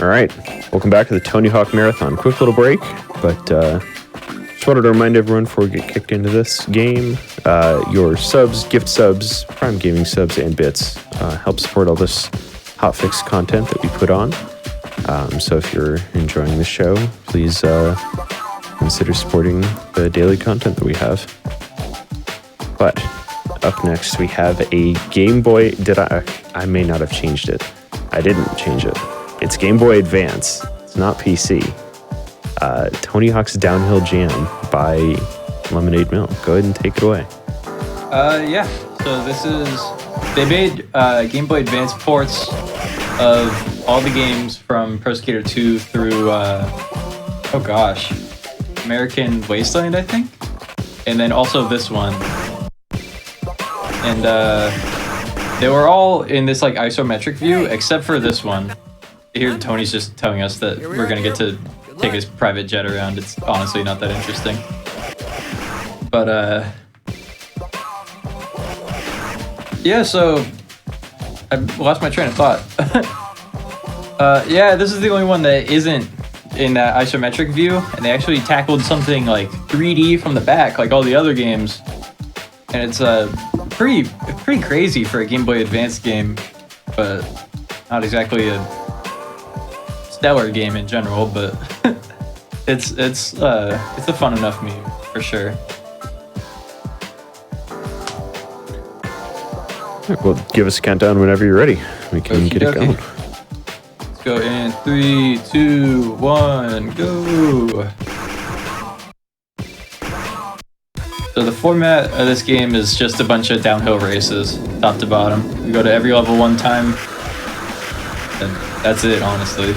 All right, welcome back to the Tony Hawk Marathon. Quick little break, but just wanted to remind everyone before we get kicked into this game, your subs, gift subs, Prime Gaming subs, and bits help support all this Hotfix content that we put on. So if you're enjoying the show, please consider supporting the daily content that we have. But up next, we have a Game Boy. I may not have changed it. I didn't change it. It's Game Boy Advance. It's not PC. Tony Hawk's Downhill Jam by Iemonademilk. Go ahead and take it away. Yeah. So they made Game Boy Advance ports of all the games from Pro Skater 2 through, American Wasteland, I think. And then also this one. And they were all in this like isometric view, except for this one. Here, Tony's just telling us that we're gonna get to take his private jet around. It's honestly not that interesting. But yeah. So I lost my train of thought. Yeah, this is the only one that isn't in that isometric view, and they actually tackled something like 3D from the back, like all the other games. And it's pretty crazy for a Game Boy Advance game, but not exactly a stellar game in general. But it's a fun enough meme for sure. Well, give us a countdown whenever you're ready. We can get it going. Let's go in 3, 2, 1, go. So the format of this game is just a bunch of downhill races, top to bottom. We go to every level one time, and that's it, honestly.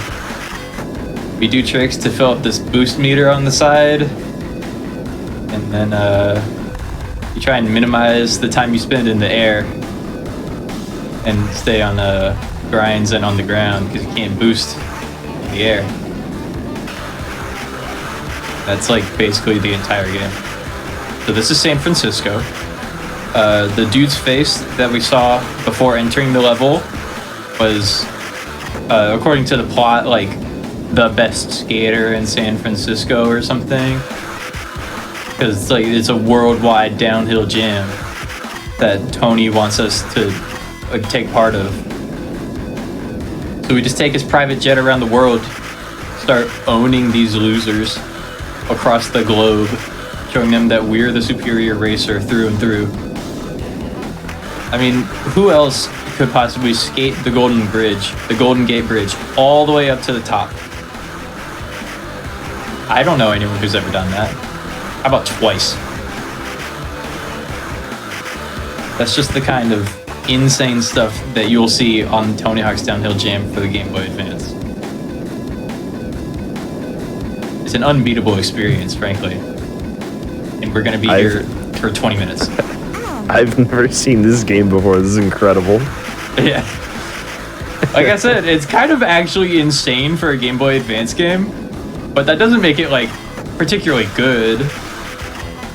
We do tricks to fill up this boost meter on the side, and then you try and minimize the time you spend in the air, and stay on grinds and on the ground, because you can't boost in the air. That's like basically the entire game. So this is San Francisco. The dude's face that we saw before entering the level was, according to the plot, like the best skater in San Francisco or something. Because it's a worldwide downhill jam that Tony wants us to take part of. So we just take his private jet around the world, start owning these losers across the globe, showing them that we're the superior racer through and through. I mean, who else could possibly skate the Golden Gate Bridge, all the way up to the top? I don't know anyone who's ever done that. How about twice? That's just the kind of insane stuff that you'll see on Tony Hawk's Downhill Jam for the Game Boy Advance. It's an unbeatable experience, frankly. And we're gonna be here for 20 minutes. I've never seen this game before. This is incredible. Yeah. Like I said, it's kind of actually insane for a Game Boy Advance game, but that doesn't make it like particularly good.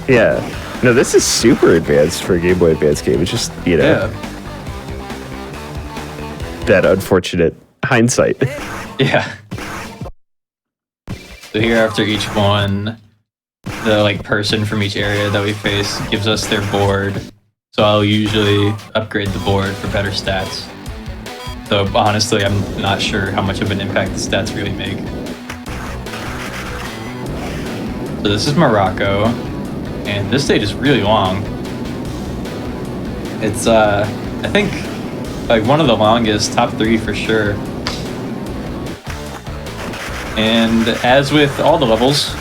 Yeah. No, this is super advanced for a Game Boy Advance game. It's just, Yeah. That unfortunate hindsight. Yeah. So here after each one, the person from each area that we face gives us their board. So I'll usually upgrade the board for better stats. Though honestly, I'm not sure how much of an impact the stats really make. So this is Morocco, and this stage is really long. It's I think like one of the longest, top 3 for sure. And as with all the levels,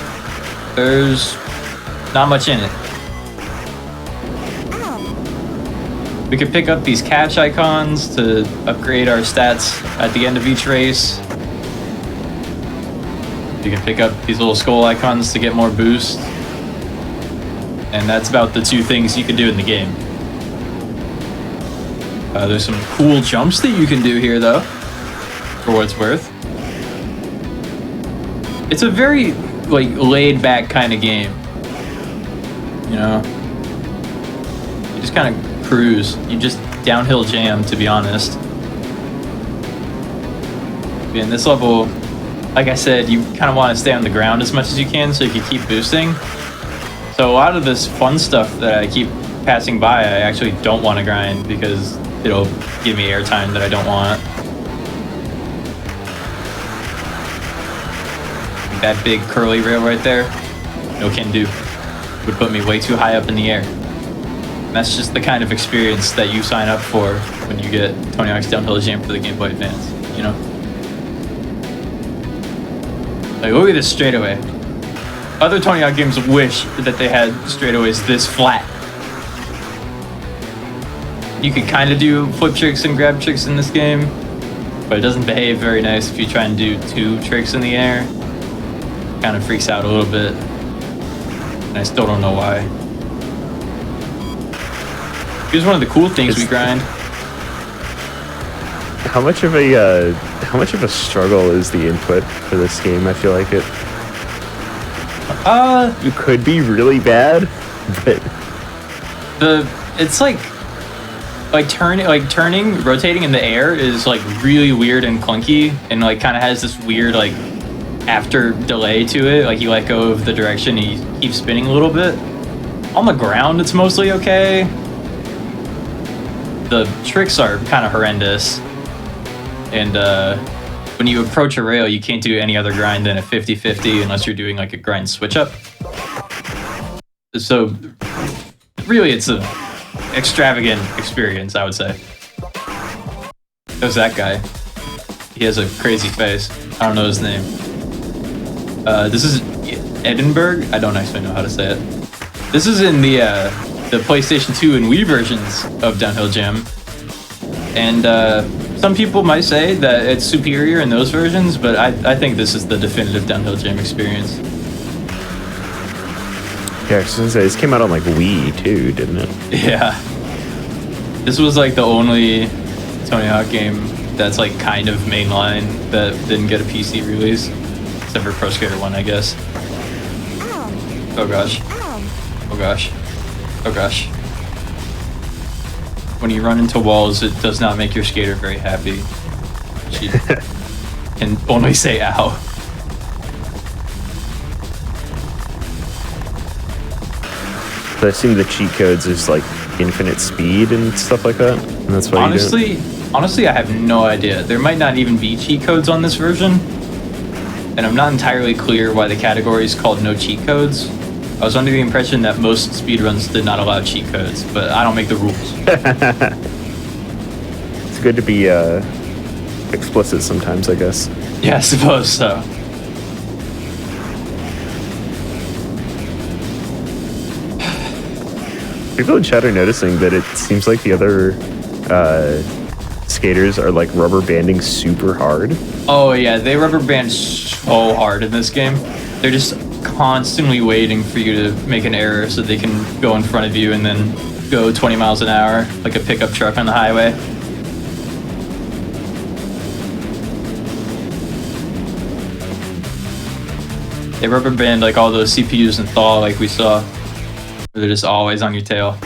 there's not much in it. We can pick up these cash icons to upgrade our stats at the end of each race. You can pick up these little skull icons to get more boost. And that's about the 2 things you can do in the game. There's some cool jumps that you can do here, though, for what it's worth. It's a very laid-back kind of game. You know, you just kind of cruise. You just downhill jam, to be honest. In this level, like I said, you kind of want to stay on the ground as much as you can so you can keep boosting. So a lot of this fun stuff that I keep passing by, I actually don't want to grind because it'll give me airtime that I don't want. That big curly rail right there, no can do. Would put me way too high up in the air. And that's just the kind of experience that you sign up for when you get Tony Hawk's Downhill Jam for the Game Boy Advance, you know? Like, look at this straightaway. Other Tony Hawk games wish that they had straightaways this flat. You could kind of do flip tricks and grab tricks in this game, but it doesn't behave very nice if you try and do 2 tricks in the air. Kind of freaks out a little bit, and I still don't know why. Here's one of the cool things we grind. How much of a struggle is the input for this game? I feel like it could be really bad, but it's like turning, rotating in the air is like really weird and clunky, and like kind of has this weird like after delay to it. Like you let go of the direction, you keep spinning a little bit. On the ground, it's mostly okay. The tricks are kind of horrendous, and when you approach a rail, you can't do any other grind than a 50-50 unless you're doing like a grind switch up. So really, it's an extravagant experience, I would say. There's that guy. He has a crazy face. I don't know his name. This is Edinburgh. I don't actually know how to say it. This is in the PlayStation 2 and Wii versions of Downhill Jam. And some people might say that it's superior in those versions, but I think this is the definitive Downhill Jam experience. Yeah, I was gonna say, this came out on like Wii too, didn't it? Yeah. This was like the only Tony Hawk game that's like kind of mainline that didn't get a PC release. Except for Pro Skater 1, I guess. Oh gosh. Oh gosh. Oh gosh. When you run into walls, it does not make your skater very happy. She can only say ow. So I assume the cheat codes is like infinite speed and stuff like that, and that's why honestly, I have no idea. There might not even be cheat codes on this version. And I'm not entirely clear why the category is called no cheat codes. I was under the impression that most speedruns did not allow cheat codes, but I don't make the rules. It's good to be explicit sometimes, I guess. Yeah, I suppose so. People in chat are noticing that it seems like the other skaters are like rubber banding super hard. Oh yeah, they rubber band so hard in this game. They're just constantly waiting for you to make an error so they can go in front of you and then go 20 miles an hour like a pickup truck on the highway. They rubber band like all those CPUs in Thaw like we saw. They're just always on your tail.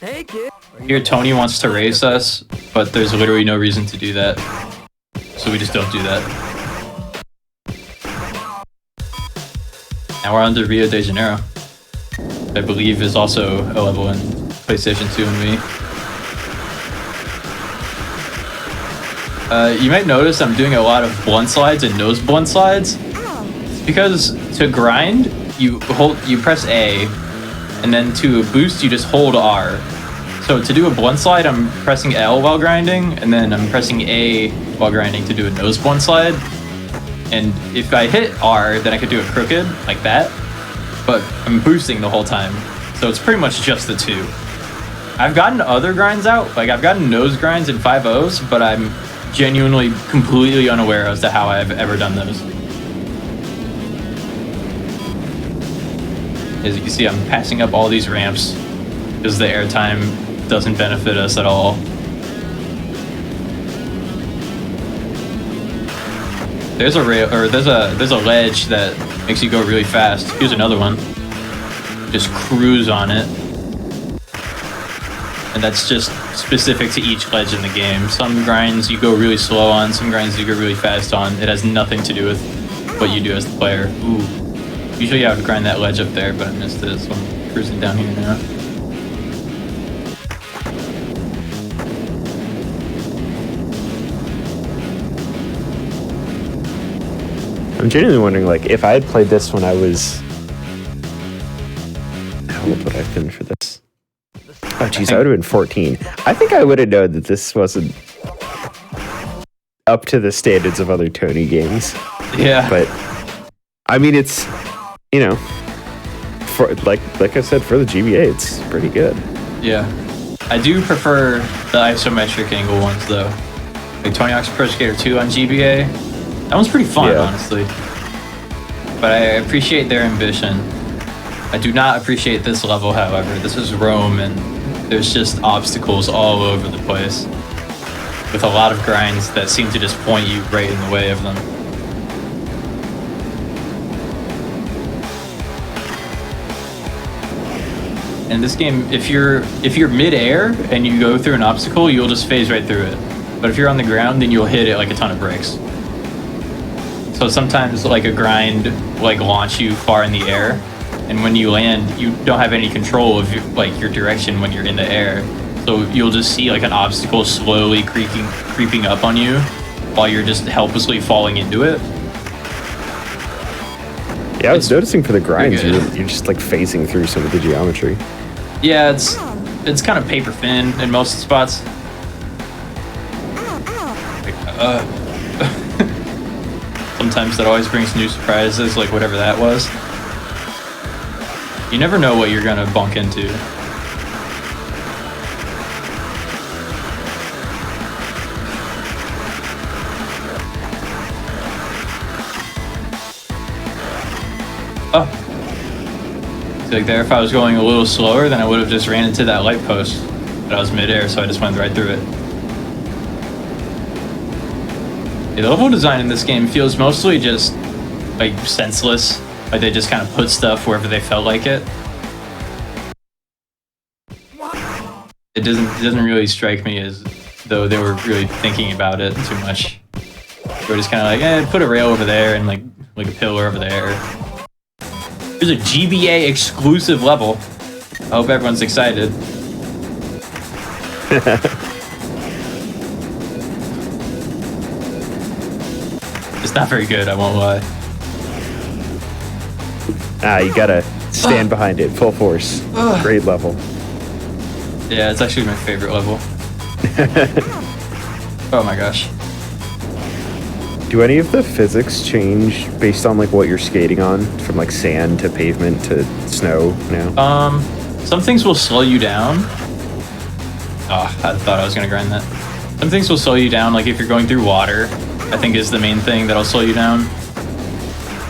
Hey kid. Here Tony wants to race us, but there's literally no reason to do that. So we just don't do that. Now we're on to Rio de Janeiro. I believe is also a level in PlayStation 2 and Wii. You might notice I'm doing a lot of blunt slides and nose blunt slides. It's because to grind, you press A, and then to boost, you just hold R. So to do a blunt slide, I'm pressing L while grinding, and then I'm pressing A while grinding to do a nose blunt slide. And if I hit R, then I could do it crooked, like that. But I'm boosting the whole time. So it's pretty much just the two. I've gotten other grinds out, like I've gotten nose grinds in 5.0s, but I'm genuinely completely unaware as to how I've ever done those. As you can see, I'm passing up all these ramps because the airtime doesn't benefit us at all. There's a rail, or there's a ledge that makes you go really fast. Here's another one. Just cruise on it. And that's just specific to each ledge in the game. Some grinds you go really slow on, some grinds you go really fast on. It has nothing to do with what you do as the player. Ooh. Usually I would grind that ledge up there, but I missed it, so I'm cruising down here now. I'm genuinely wondering, like, if I had played this when I was... How old would I have been for this? Oh, geez, I would have been 14. I think I would have known that this wasn't up to the standards of other Tony games. Yeah. But, I mean, it's, you know, for like I said, for the GBA, it's pretty good. Yeah. I do prefer the isometric angle ones, though. Like Tony Hawk's Pro Skater 2 on GBA. That one's pretty fun, honestly. But I appreciate their ambition. I do not appreciate this level, however. This is Rome, and there's just obstacles all over the place. With a lot of grinds that seem to just point you right in the way of them. In this game, if you're mid-air and you go through an obstacle, you'll just phase right through it. But if you're on the ground, then you'll hit it like a ton of bricks. So sometimes like a grind like launch you far in the air, and when you land, you don't have any control of your direction when you're in the air. So you'll just see like an obstacle slowly creeping up on you while you're just helplessly falling into it. Yeah, I was noticing for the grinds, you're just like phasing through some of the geometry. Yeah, it's kind of paper thin in most spots. Sometimes that always brings new surprises, like whatever that was. You never know what you're gonna bunk into. Oh. See, like there, if I was going a little slower, then I would have just ran into that light post. But I was midair, so I just went right through it. Yeah, the level design in this game feels mostly just like senseless. Like they just kind of put stuff wherever they felt like it. It doesn't really strike me as though they were really thinking about it too much. They were just kind of like, put a rail over there and like a pillar over there. There's a GBA exclusive level. I hope everyone's excited. It's not very good, I won't lie. You gotta stand behind it, full force. Great level. Yeah, it's actually my favorite level. Oh my gosh. Do any of the physics change based on like what you're skating on, from like sand to pavement to snow now? Some things will slow you down. Oh, I thought I was gonna grind that. Some things will slow you down, like if you're going through water, I think is the main thing that'll slow you down.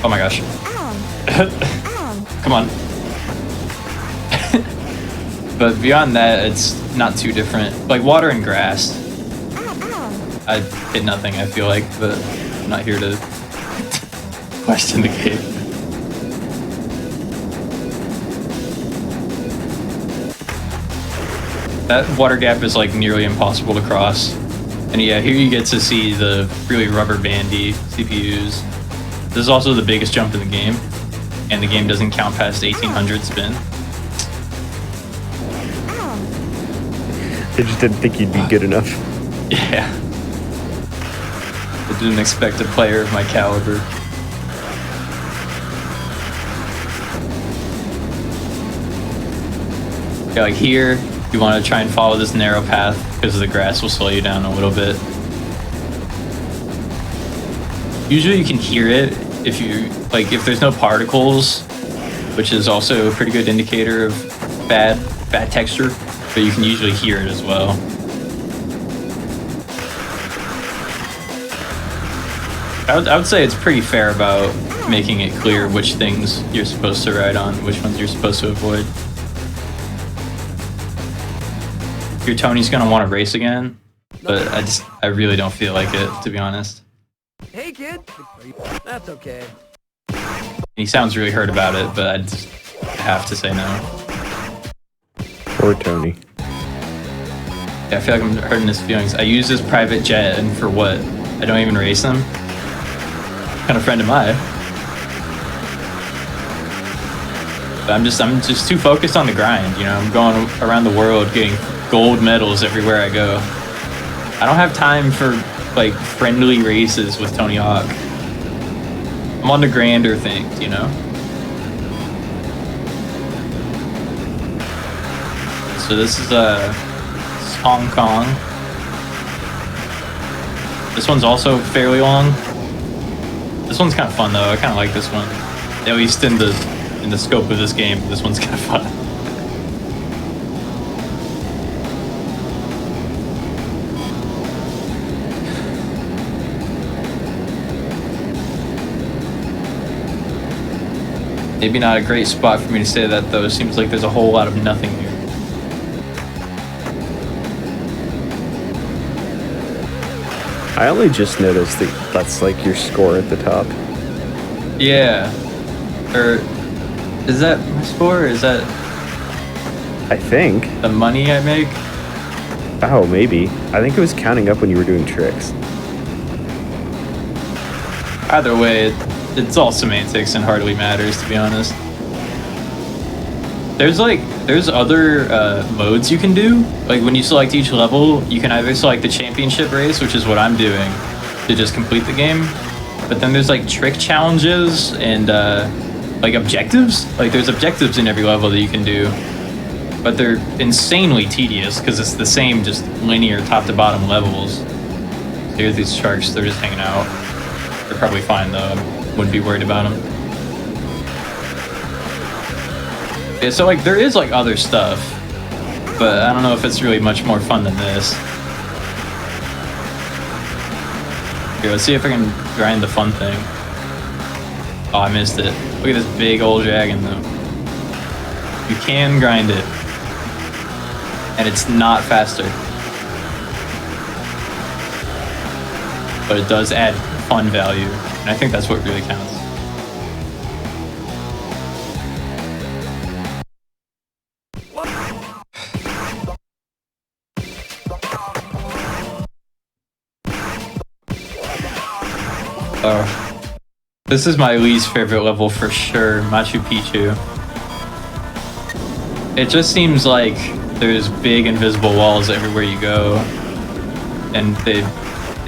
Oh my gosh. Come on. But beyond that, it's not too different. Like water and grass. I hit nothing, I feel like, but I'm not here to question the game. That water gap is like nearly impossible to cross. And yeah, here you get to see the really rubber bandy CPUs. This is also the biggest jump in the game, and the game doesn't count past 1800 spin. They just didn't think you'd be good enough. Yeah. I didn't expect a player of my caliber. Yeah, like here, you want to try and follow this narrow path because the grass will slow you down a little bit. Usually you can hear it if there's no particles, which is also a pretty good indicator of bad texture, but you can usually hear it as well. I would say it's pretty fair about making it clear which things you're supposed to ride on, which ones you're supposed to avoid. Your Tony's gonna want to race again, but I really don't feel like it, to be honest. Hey kid, that's okay. He sounds really hurt about it, but I have to say no. Poor Tony. Yeah, I feel like I'm hurting his feelings. I use this private jet, and for what? I don't even race him? What kind of friend am I? But I'm just too focused on the grind, you know? I'm going around the world getting gold medals everywhere I go. I don't have time for, like, friendly races with Tony Hawk. I'm on the grander things, you know? So this is Hong Kong. This one's also fairly long. This one's kind of fun though. I kind of like this one. At least in the scope of this game, this one's kind of fun. Maybe not a great spot for me to say that though. It seems like there's a whole lot of nothing here. I only just noticed that that's like your score at the top. Yeah. Or is that my score? Or is that I think. the money I make? Oh, maybe. I think it was counting up when you were doing tricks. Either way, it's all semantics and hardly matters, to be honest. There's other modes you can do. Like when you select each level, you can either select the championship race, which is what I'm doing, to just complete the game. But then there's like trick challenges and like objectives. Like there's objectives in every level that you can do, but they're insanely tedious because it's the same just linear top to bottom levels. So here's these sharks, they're just hanging out. They're probably fine though, I wouldn't be worried about them. Yeah, so like there is like other stuff, but I don't know if it's really much more fun than this. Here, let's see if I can grind the fun thing. Oh, I missed it. Look at this big old dragon though. You can grind it, and it's not faster, but it does add fun value, and I think that's what really counts. This is my least favorite level for sure, Machu Picchu. It just seems like there's big invisible walls everywhere you go, and they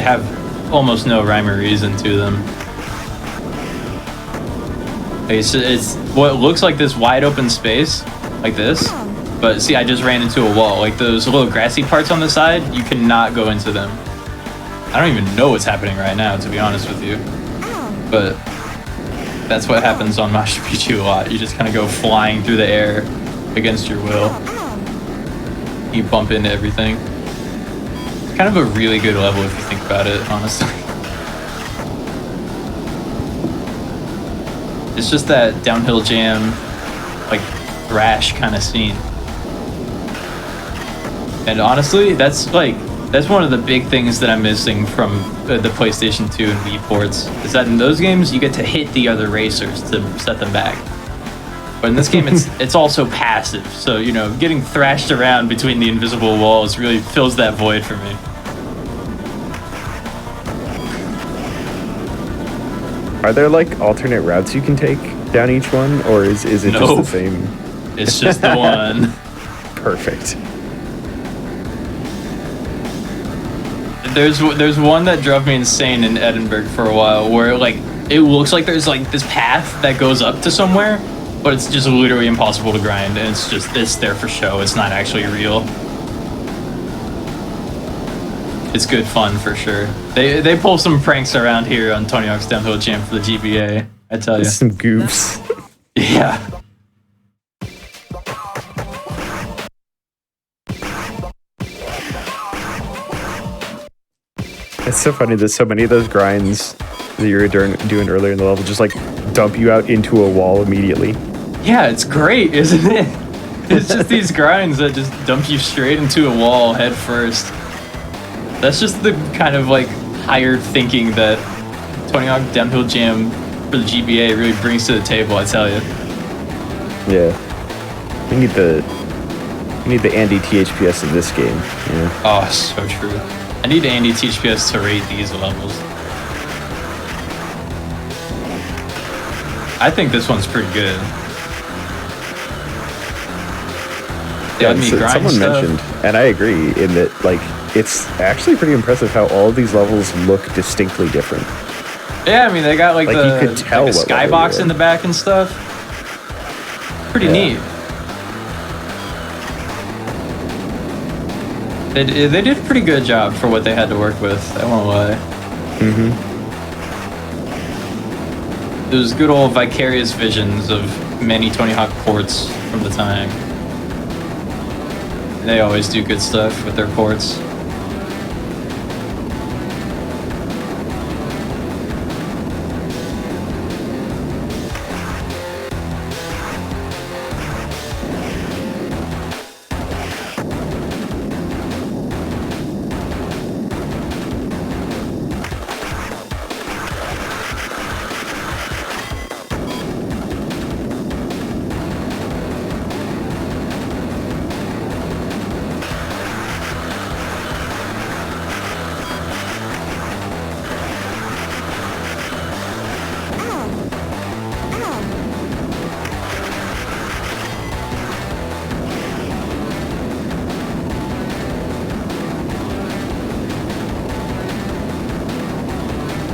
have almost no rhyme or reason to them. It's what looks like this wide open space, like this, but see, I just ran into a wall. Like those little grassy parts on the side, you cannot go into them. I don't even know what's happening right now, to be honest with you. But that's what happens on Machu Picchu a lot. You just kind of go flying through the air against your will. You bump into everything. It's kind of a really good level if you think about it, honestly. It's just that downhill jam, like thrash kind of scene. And honestly, that's one of the big things that I'm missing from the PlayStation 2 and Wii ports, is that in those games you get to hit the other racers to set them back. But in this game it's also passive, so you know, getting thrashed around between the invisible walls really fills that void for me. Are there like alternate routes you can take down each one, or is it just the same? It's just the one. Perfect. There's one that drove me insane in Edinburgh for a while, where like it looks like there's like this path that goes up to somewhere, but it's just literally impossible to grind, and it's there for show. It's not actually real. It's good fun for sure. They pull some pranks around here on Tony Hawk's Downhill Jam for the GBA, I tell you. Some goofs. Yeah. It's so funny that so many of those grinds that you were doing earlier in the level just like dump you out into a wall immediately. Yeah, it's great, isn't it? It's just these grinds that just dump you straight into a wall head first. That's just the kind of like higher thinking that Tony Hawk Downhill Jam for the GBA really brings to the table, I tell you. Yeah. We need the I need the Andy THPS of this game. Yeah. Oh, so true. I need Andy THPS to rate these levels. I think this one's pretty good. They let me grind someone stuff. mentioned, and I agree in that, like, it's actually pretty impressive how all of these levels look distinctly different. Yeah, I mean, they got like Like, the you could tell like a what level skybox you're in the back and stuff. Pretty neat. They did a pretty good job for what they had to work with. I won't lie. It was good old vicarious visions of many Tony Hawk ports from the time. They always do good stuff with their ports.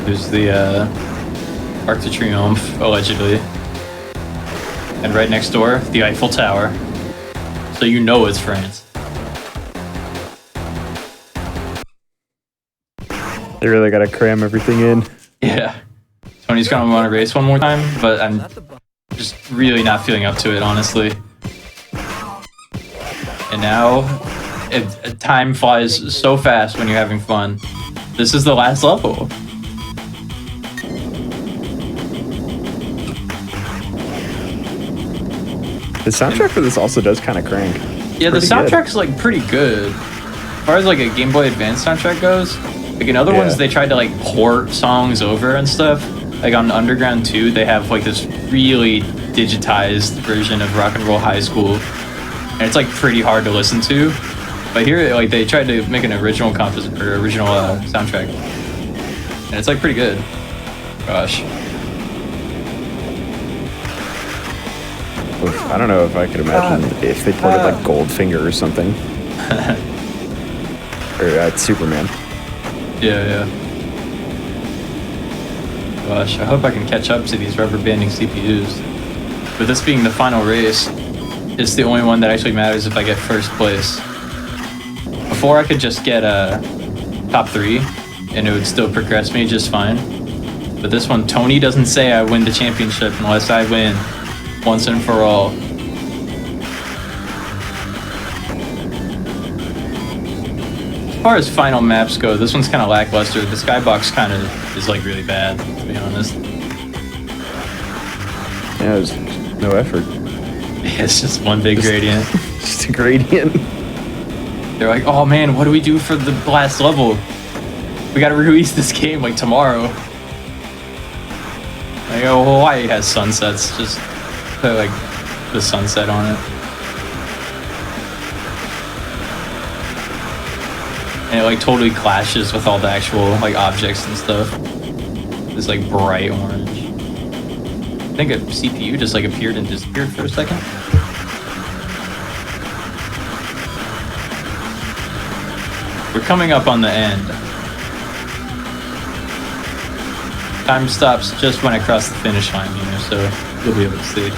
There's the Arc de Triomphe, allegedly. And right next door, the Eiffel Tower. So you know it's France. They really gotta cram everything in. Yeah. Tony's gonna want to race one more time, but I'm just really not feeling up to it, honestly. And now, time flies so fast when you're having fun. This is the last level. The soundtrack for this also does kind of crank. Yeah, the Pretty soundtrack's like pretty good. As far as like a Game Boy Advance soundtrack goes, like in other ones they tried to like port songs over and stuff. Like on Underground 2, they have like this really digitized version of Rock and Roll High School, and it's like pretty hard to listen to. But here, like they tried to make an original soundtrack, and it's like pretty good. Gosh. Oof, I don't know if I could imagine if they ported like Goldfinger or something. Or Superman. Yeah. Gosh, I hope I can catch up to these rubber banding CPUs. But this being the final race, it's the only one that actually matters if I get first place. Before I could just get a top 3, and it would still progress me just fine. But this one, Tony doesn't say I win the championship unless I win. Once and for all. As far as final maps go, this one's kind of lackluster. The skybox kind of is like really bad, to be honest. Yeah, there's no effort. It's just one big gradient. Just a gradient. They're like, oh man, what do we do for the last level? We gotta release this game like tomorrow. Like, oh, Hawaii has sunsets. Just put like the sunset on it. And it like totally clashes with all the actual like objects and stuff. It's like bright orange. I think a CPU just like appeared and disappeared for a second. We're coming up on the end. Time stops just when I cross the finish line here, so you'll be able to see.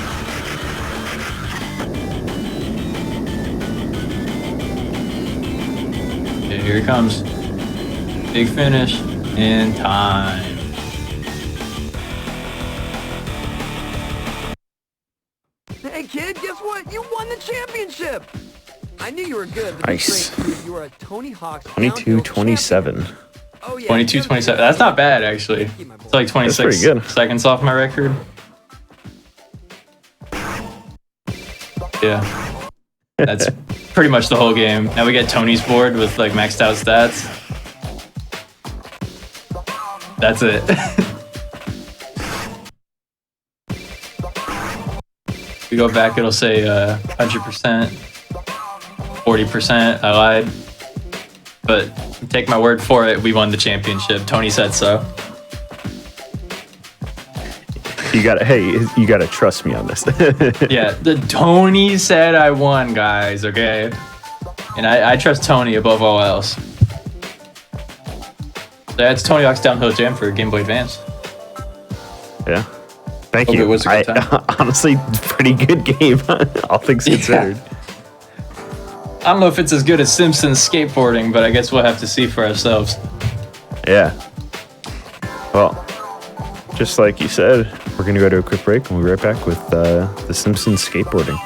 Okay, here it comes. Big finish in time. Hey kid, guess what? You won the championship! I knew you were good, but Nice. that's great. You were a Tony Hawk 22-27. Oh yeah. 22-27. That's not bad, actually. It's like 26 pretty good. seconds off my record. Yeah. That's pretty much the whole game. Now we get Tony's board with like maxed out stats. That's it. We go back, it'll say 100%. 40%. I lied. But take my word for it, we won the championship. Tony said so. You gotta trust me on this. Yeah, the Tony said I won, guys, okay? And I trust Tony above all else. That's Tony Hawk's Downhill Jam for Game Boy Advance. Yeah. Thank Hope you. it was a good time. Honestly, pretty good game, all things considered. I don't know if it's as good as Simpsons skateboarding, but I guess we'll have to see for ourselves. Yeah. Well, just like you said, we're going to go to a quick break and we'll be right back with The Simpsons skateboarding.